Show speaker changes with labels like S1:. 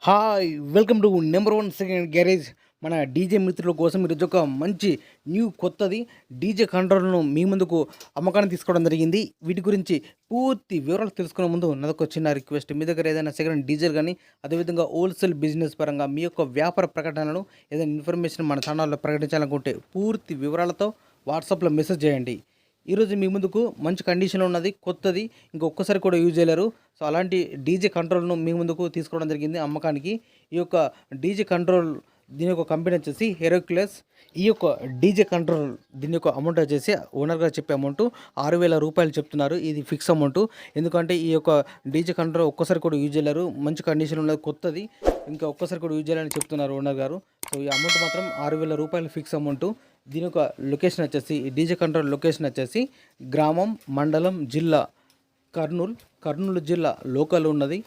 S1: Hi welcome to number one second garage. మన DJ మిత్రుల కోసం ఈరోజు ఒక మంచి కొత్తది డీజే కంట్రోల్ను మీ ముందుకు అమ్మకాన్ని తీసుకోవడం జరిగింది. వీటి గురించి పూర్తి వివరాలు తెలుసుకునే ముందు నాదొక చిన్న రిక్వెస్ట్. మీ దగ్గర ఏదైనా సెకండ్ డీజేలు కానీ అదేవిధంగా హోల్సేల్ బిజినెస్ పరంగా మీ యొక్క వ్యాపార ప్రకటనలను ఏదైనా ఇన్ఫర్మేషన్ మన ఛానల్లో ప్రకటించాలనుకుంటే పూర్తి వివరాలతో వాట్సాప్లో మెసేజ్ చేయండి. ఈరోజు మీ ముందుకు మంచి కండిషన్లో ఉన్నది, కొత్తది, ఇంకొకసారి కూడా యూజ్ చేయలేరు. సో అలాంటి డీజే కంట్రోల్ను మీ ముందుకు తీసుకోవడం జరిగింది అమ్మకానికి. ఈ యొక్క డీజే కంట్రోల్ దీని యొక్క కంపెనీ వచ్చేసి హెరాక్యులస్. ఈ యొక్క డీజే కంట్రోల్ దీని యొక్క అమౌంట్ వచ్చేసి ఓనర్గా చెప్పే అమౌంట్ 6,000 రూపాయలు చెప్తున్నారు. ఇది ఫిక్స్ అమౌంట్. ఎందుకంటే ఈ యొక్క డీజే కంట్రోల్ ఒక్కసారి కూడా యూజ్ చేయలేరు, మంచి కండిషన్ ఉన్నది, కొత్తది, ఇంకా ఒక్కసారి కూడా యూజ్ చేయాలని చెప్తున్నారు ఓనర్ గారు. సో ఈ అమౌంట్ మాత్రం 6,000 రూపాయలు ఫిక్స్ అమౌంట్. దీని యొక్క లొకేషన్ వచ్చేసి డీజే కంట్రోల్ లొకేషన్ వచ్చేసి గ్రామం, మండలం, జిల్లా కర్నూలు జిల్లా లోకల్ ఉన్నది.